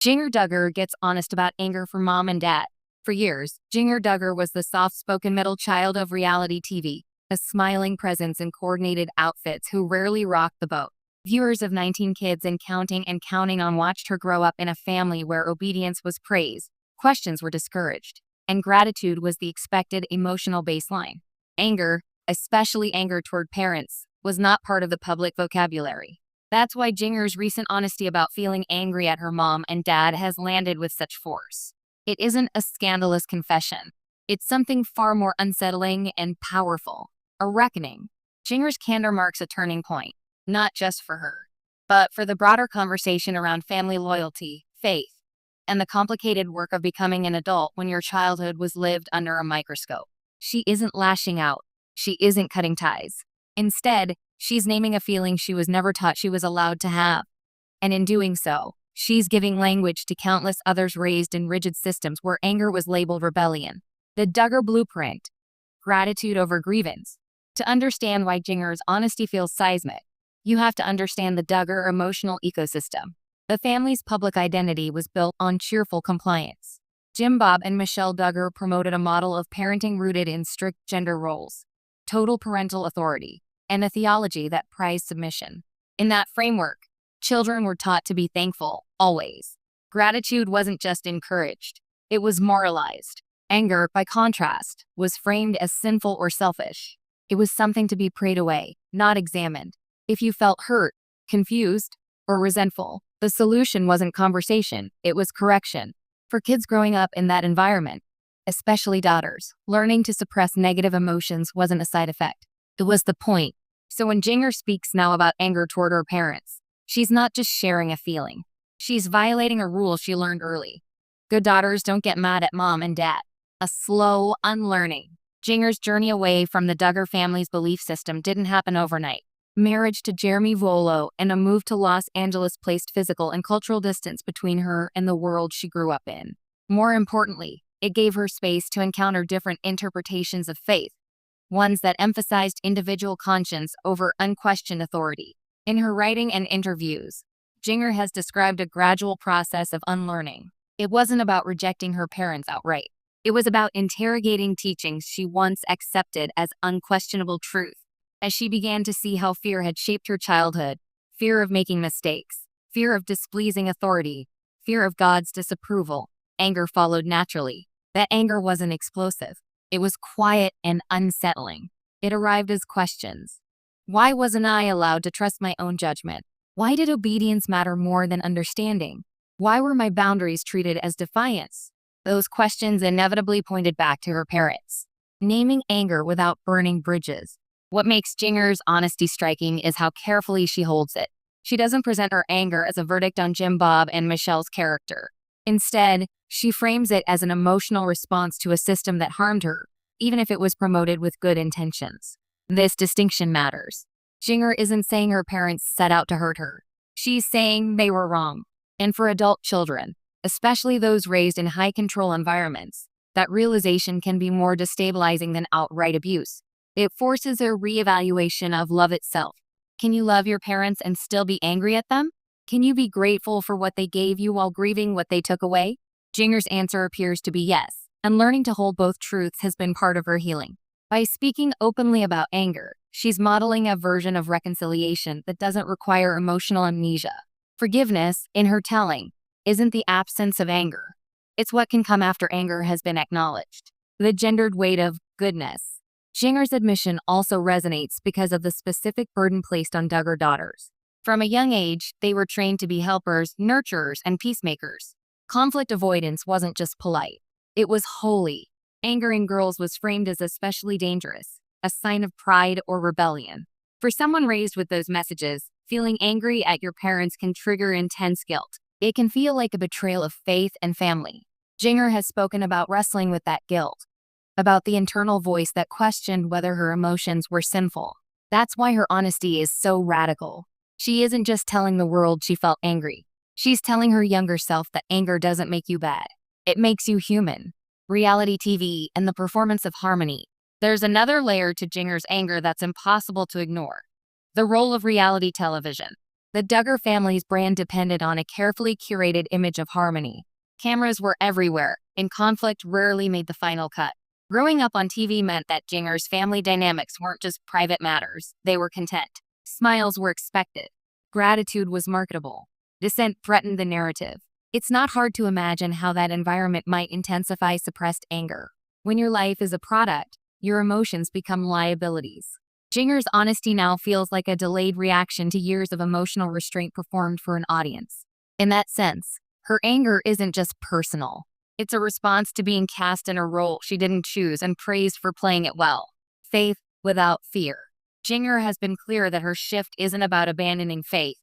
Jinger Duggar gets honest about anger from mom and dad. For years, Jinger Duggar was the soft-spoken middle child of reality TV, a smiling presence in coordinated outfits who rarely rocked the boat. Viewers of 19 Kids and Counting on watched her grow up in a family where obedience was praised, questions were discouraged, and gratitude was the expected emotional baseline. Anger, especially anger toward parents, was not part of the public vocabulary. That's why Jinger's recent honesty about feeling angry at her mom and dad has landed with such force. It isn't a scandalous confession. It's something far more unsettling and powerful. A reckoning. Jinger's candor marks a turning point, not just for her, but for the broader conversation around family loyalty, faith, and the complicated work of becoming an adult when your childhood was lived under a microscope. She isn't lashing out. She isn't cutting ties. Instead, she's naming a feeling she was never taught she was allowed to have. And in doing so, she's giving language to countless others raised in rigid systems where anger was labeled rebellion. The Duggar blueprint. Gratitude over grievance. To understand why Jinger's honesty feels seismic, you have to understand the Duggar emotional ecosystem. The family's public identity was built on cheerful compliance. Jim Bob and Michelle Duggar promoted a model of parenting rooted in strict gender roles, total parental authority, and a theology that prized submission. In that framework, children were taught to be thankful, always. Gratitude wasn't just encouraged, it was moralized. Anger, by contrast, was framed as sinful or selfish. It was something to be prayed away, not examined. If you felt hurt, confused, or resentful, the solution wasn't conversation, it was correction. For kids growing up in that environment, especially daughters, learning to suppress negative emotions wasn't a side effect. It was the point. So when Jinger speaks now about anger toward her parents, she's not just sharing a feeling. She's violating a rule she learned early. Good daughters don't get mad at mom and dad. A slow unlearning. Jinger's journey away from the Duggar family's belief system didn't happen overnight. Marriage to Jeremy Volo and a move to Los Angeles placed physical and cultural distance between her and the world she grew up in. More importantly, it gave her space to encounter different interpretations of faith, ones that emphasized individual conscience over unquestioned authority. In her writing and interviews, Jinger has described a gradual process of unlearning. It wasn't about rejecting her parents outright. It was about interrogating teachings she once accepted as unquestionable truth. As she began to see how fear had shaped her childhood, fear of making mistakes, fear of displeasing authority, fear of God's disapproval, anger followed naturally. That anger wasn't explosive. It was quiet and unsettling. It arrived as questions. Why wasn't I allowed to trust my own judgment? Why did obedience matter more than understanding? Why were my boundaries treated as defiance? Those questions inevitably pointed back to her parents. Naming anger without burning bridges. What makes Jinger's honesty striking is how carefully she holds it. She doesn't present her anger as a verdict on Jim Bob and Michelle's character. Instead, she frames it as an emotional response to a system that harmed her, even if it was promoted with good intentions. This distinction matters. Jinger isn't saying her parents set out to hurt her. She's saying they were wrong. And for adult children, especially those raised in high-control environments, that realization can be more destabilizing than outright abuse. It forces a reevaluation of love itself. Can you love your parents and still be angry at them? Can you be grateful for what they gave you while grieving what they took away? Jinger's answer appears to be yes, and learning to hold both truths has been part of her healing. By speaking openly about anger, she's modeling a version of reconciliation that doesn't require emotional amnesia. Forgiveness, in her telling, isn't the absence of anger. It's what can come after anger has been acknowledged. The gendered weight of goodness. Jinger's admission also resonates because of the specific burden placed on Duggar daughters. From a young age, they were trained to be helpers, nurturers, and peacemakers. Conflict avoidance wasn't just polite. It was holy. Anger in girls was framed as especially dangerous, a sign of pride or rebellion. For someone raised with those messages, feeling angry at your parents can trigger intense guilt. It can feel like a betrayal of faith and family. Jinger has spoken about wrestling with that guilt, about the internal voice that questioned whether her emotions were sinful. That's why her honesty is so radical. She isn't just telling the world she felt angry. She's telling her younger self that anger doesn't make you bad. It makes you human. Reality TV and the performance of harmony. There's another layer to Jinger's anger that's impossible to ignore. The role of reality television. The Duggar family's brand depended on a carefully curated image of harmony. Cameras were everywhere, and conflict rarely made the final cut. Growing up on TV meant that Jinger's family dynamics weren't just private matters, they were content. Smiles were expected. Gratitude was marketable. Dissent threatened the narrative. It's not hard to imagine how that environment might intensify suppressed anger. When your life is a product, your emotions become liabilities. Jinger's honesty now feels like a delayed reaction to years of emotional restraint performed for an audience. In that sense, her anger isn't just personal. It's a response to being cast in a role she didn't choose and praised for playing it well. Faith without fear. Jinger has been clear that her shift isn't about abandoning faith.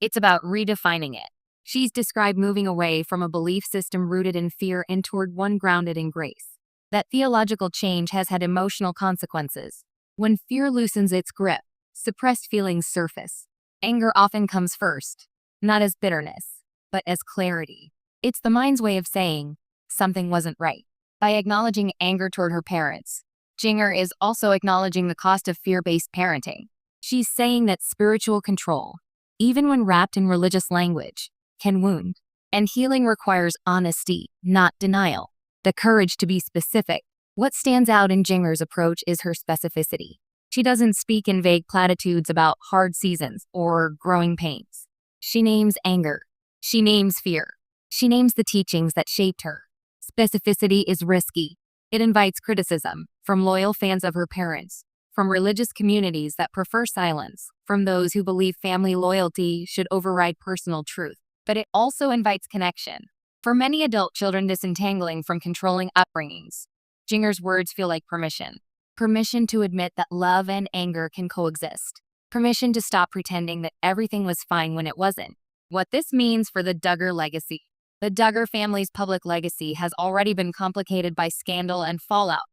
It's about redefining it. She's described moving away from a belief system rooted in fear and toward one grounded in grace. That theological change has had emotional consequences. When fear loosens its grip, suppressed feelings surface. Anger often comes first, not as bitterness, but as clarity. It's the mind's way of saying, something wasn't right. By acknowledging anger toward her parents, Jinger is also acknowledging the cost of fear-based parenting. She's saying that spiritual control, even when wrapped in religious language, can wound. And healing requires honesty, not denial. The courage to be specific. What stands out in Jinger's approach is her specificity. She doesn't speak in vague platitudes about hard seasons or growing pains. She names anger. She names fear. She names the teachings that shaped her. Specificity is risky. It invites criticism from loyal fans of her parents, from religious communities that prefer silence, from those who believe family loyalty should override personal truth. But it also invites connection. For many adult children disentangling from controlling upbringings, Jinger's words feel like permission. Permission to admit that love and anger can coexist. Permission to stop pretending that everything was fine when it wasn't. What this means for the Duggar legacy. The Duggar family's public legacy has already been complicated by scandal and fallout.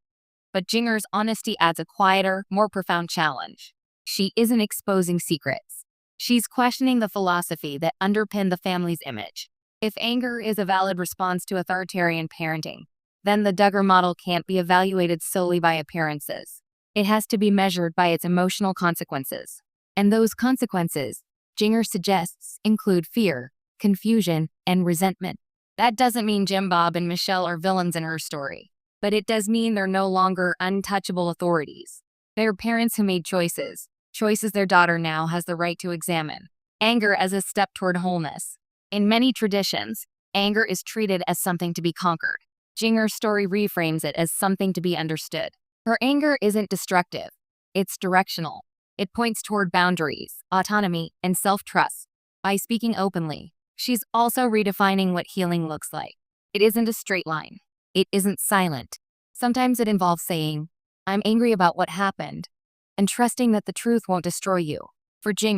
But Jinger's honesty adds a quieter, more profound challenge. She isn't exposing secrets. She's questioning the philosophy that underpinned the family's image. If anger is a valid response to authoritarian parenting, then the Duggar model can't be evaluated solely by appearances. It has to be measured by its emotional consequences. And those consequences, Jinger suggests, include fear, confusion, and resentment. That doesn't mean Jim Bob and Michelle are villains in her story, but it does mean they're no longer untouchable authorities. They're parents who made choices their daughter now has the right to examine. Anger as a step toward wholeness. In many traditions, anger is treated as something to be conquered. Jinger's story reframes it as something to be understood. Her anger isn't destructive. It's directional. It points toward boundaries, autonomy, and self-trust. By speaking openly, she's also redefining what healing looks like. It isn't a straight line. It isn't silent. Sometimes it involves saying, I'm angry about what happened, and trusting that the truth won't destroy you. For Jinger,